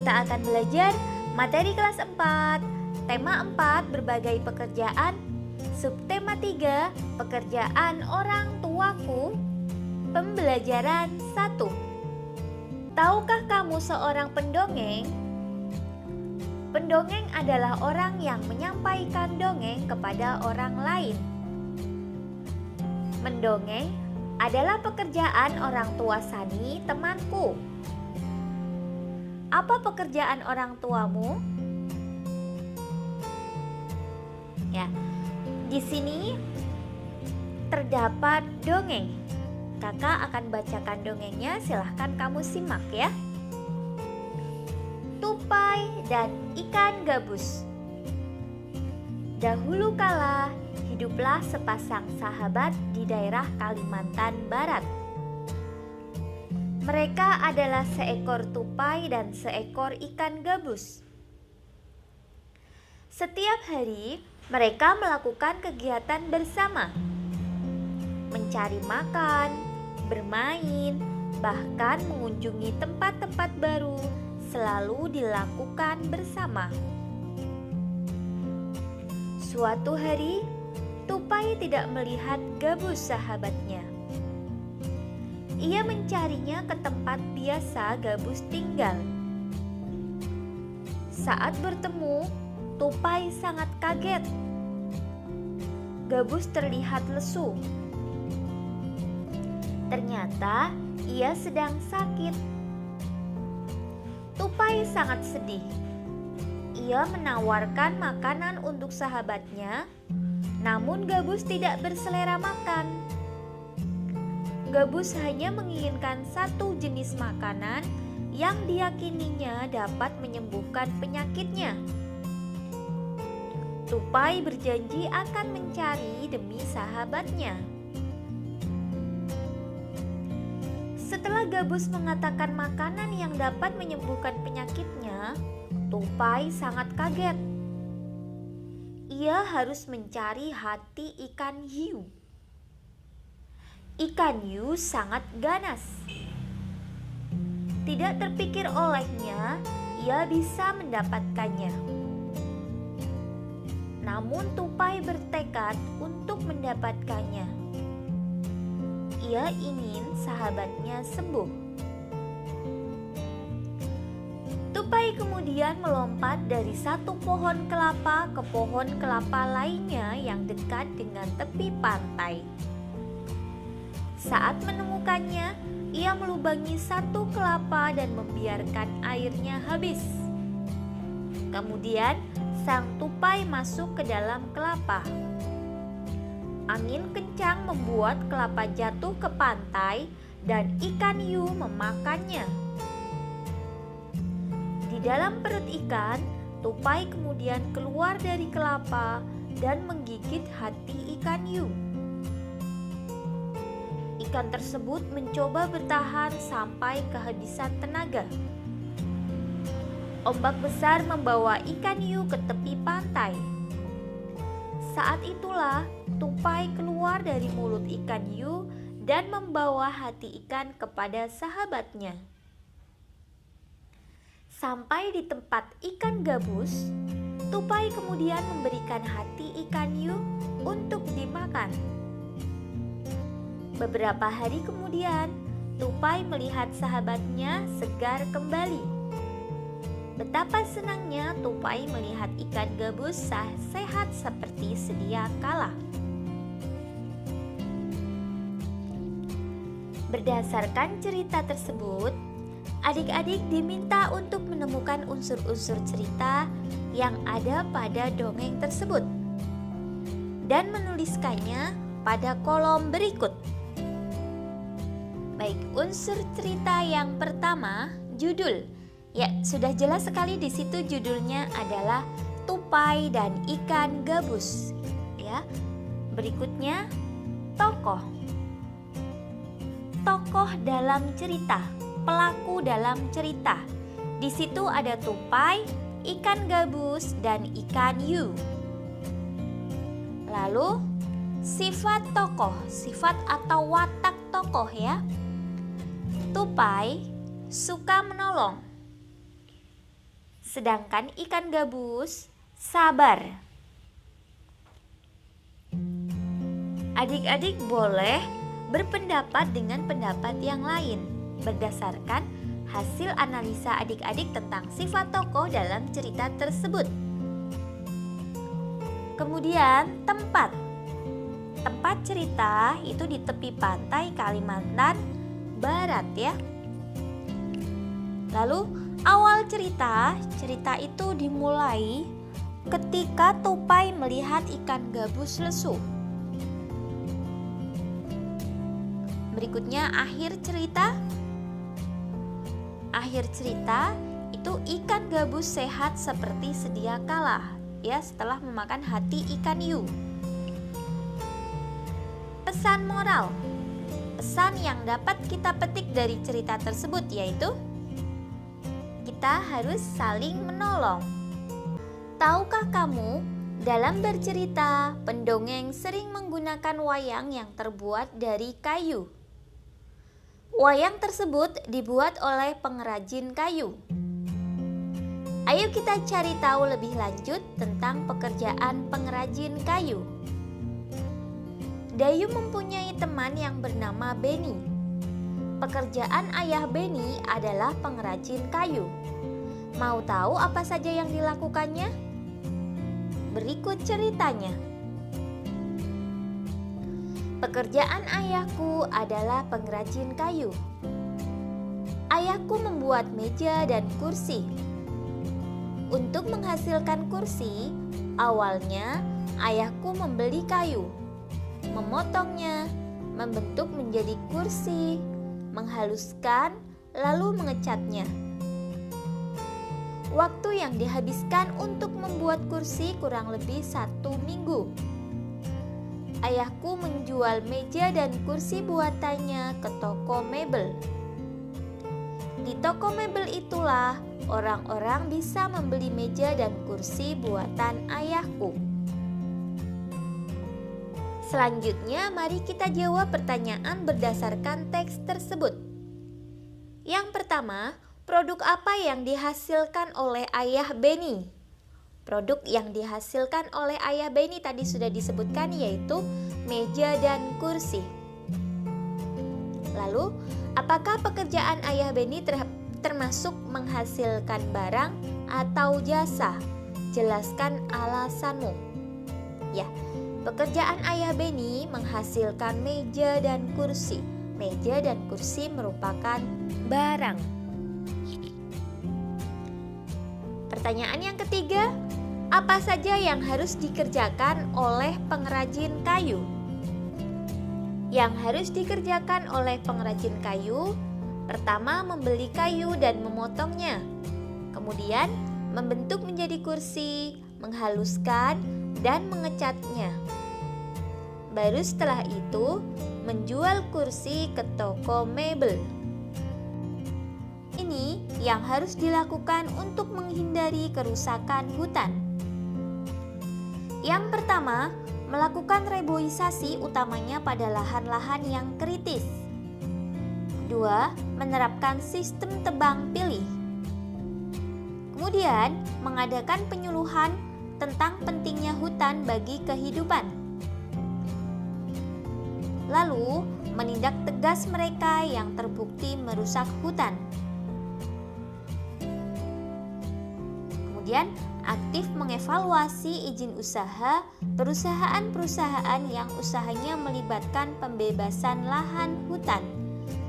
Kita akan belajar materi kelas 4, tema 4 berbagai pekerjaan, subtema 3 pekerjaan orang tuaku, pembelajaran 1. Tahukah kamu seorang pendongeng? Pendongeng adalah orang yang menyampaikan dongeng kepada orang lain. Mendongeng adalah pekerjaan orang tua Sani, temanku. Apa pekerjaan orang tuamu? Ya, di sini terdapat dongeng. Kakak akan bacakan dongengnya, silahkan kamu simak ya. Tupai dan ikan gabus. Dahulu kala, hiduplah sepasang sahabat di daerah Kalimantan Barat. Mereka adalah seekor tupai dan seekor ikan gabus. Setiap hari, mereka melakukan kegiatan bersama, mencari makan, bermain, bahkan mengunjungi tempat-tempat baru selalu dilakukan bersama. Suatu hari, tupai tidak melihat gabus sahabatnya. Ia mencarinya ke tempat biasa gabus tinggal. Saat bertemu, tupai sangat kaget. Gabus terlihat lesu. Ternyata ia sedang sakit. Tupai sangat sedih. Ia menawarkan makanan untuk sahabatnya, namun gabus tidak berselera makan. Gabus hanya menginginkan satu jenis makanan yang diyakininya dapat menyembuhkan penyakitnya. Tupai berjanji akan mencari demi sahabatnya. Setelah gabus mengatakan makanan yang dapat menyembuhkan penyakitnya, tupai sangat kaget. Ia harus mencari hati ikan hiu. Ikan hiu sangat ganas. Tidak terpikir olehnya, ia bisa mendapatkannya. Namun tupai bertekad untuk mendapatkannya. Ia ingin sahabatnya sembuh. Tupai kemudian melompat dari satu pohon kelapa ke pohon kelapa lainnya yang dekat dengan tepi pantai. Saat menemukannya, ia melubangi satu kelapa dan membiarkan airnya habis. Kemudian, sang tupai masuk ke dalam kelapa. Angin kencang membuat kelapa jatuh ke pantai dan ikan hiu memakannya. Di dalam perut ikan, tupai kemudian keluar dari kelapa dan menggigit hati ikan hiu. Ikan tersebut mencoba bertahan sampai kehabisan tenaga. Ombak besar membawa ikan hiu ke tepi pantai. Saat itulah tupai keluar dari mulut ikan hiu dan membawa hati ikan kepada sahabatnya. Sampai di tempat ikan gabus, tupai kemudian memberikan hati ikan hiu untuk dimakan. Beberapa hari kemudian, tupai melihat sahabatnya segar kembali. Betapa senangnya tupai melihat ikan gabus sehat seperti sedia kala. Berdasarkan cerita tersebut, adik-adik diminta untuk menemukan unsur-unsur cerita yang ada pada dongeng tersebut dan menuliskannya pada kolom berikut. Baik, unsur cerita yang pertama, judul. Ya, sudah jelas sekali di situ judulnya adalah Tupai dan Ikan Gabus. Ya. Berikutnya, tokoh. Tokoh dalam cerita, pelaku dalam cerita. Di situ ada tupai, ikan gabus, dan ikan hiu. Lalu, sifat tokoh, sifat atau watak tokoh ya. Tupai suka menolong. Sedangkan ikan gabus sabar. Adik-adik boleh berpendapat dengan pendapat yang lain berdasarkan hasil analisa adik-adik tentang sifat tokoh dalam cerita tersebut. Kemudian tempat. Tempat cerita itu di tepi pantai Kalimantan Barat ya. Lalu awal cerita itu dimulai ketika Tupai melihat ikan gabus lesu. Berikutnya akhir cerita. Akhir cerita itu ikan gabus sehat seperti sedia kala ya setelah memakan hati ikan hiu. Pesan moral. Pesan yang dapat kita petik dari cerita tersebut yaitu kita harus saling menolong. Tahukah kamu, dalam bercerita, pendongeng sering menggunakan wayang yang terbuat dari kayu. Wayang tersebut dibuat oleh pengrajin kayu. Ayo kita cari tahu lebih lanjut tentang pekerjaan pengrajin kayu. Dayu mempunyai teman yang bernama Beni. Pekerjaan ayah Beni adalah pengrajin kayu. Mau tahu apa saja yang dilakukannya? Berikut ceritanya. Pekerjaan ayahku adalah pengrajin kayu. Ayahku membuat meja dan kursi. Untuk menghasilkan kursi, awalnya ayahku membeli kayu, memotongnya, membentuk menjadi kursi, menghaluskan, lalu mengecatnya. Waktu yang dihabiskan untuk membuat kursi kurang lebih 1 minggu. Ayahku menjual meja dan kursi buatannya ke toko mebel. Di toko mebel itulah orang-orang bisa membeli meja dan kursi buatan ayahku. Selanjutnya, mari kita jawab pertanyaan berdasarkan teks tersebut. Yang pertama, produk apa yang dihasilkan oleh ayah Beni? Produk yang dihasilkan oleh ayah Beni tadi sudah disebutkan yaitu meja dan kursi. Lalu, apakah pekerjaan ayah Beni termasuk menghasilkan barang atau jasa? Jelaskan alasanmu. Ya, pekerjaan ayah Beni menghasilkan meja dan kursi. Meja dan kursi merupakan barang. Pertanyaan yang ketiga, apa saja yang harus dikerjakan oleh pengrajin kayu? Yang harus dikerjakan oleh pengrajin kayu, pertama membeli kayu dan memotongnya. Kemudian membentuk menjadi kursi, menghaluskan, dan mengecatnya. Baru setelah itu menjual kursi ke toko mebel. Ini yang harus dilakukan untuk menghindari kerusakan hutan. Yang pertama, melakukan reboisasi utamanya pada lahan-lahan yang kritis. Kedua, menerapkan sistem tebang pilih. Kemudian, mengadakan penyuluhan tentang pentingnya hutan bagi kehidupan. Lalu, menindak tegas mereka yang terbukti merusak hutan. Kemudian, aktif mengevaluasi izin usaha perusahaan-perusahaan yang usahanya melibatkan pembebasan lahan hutan.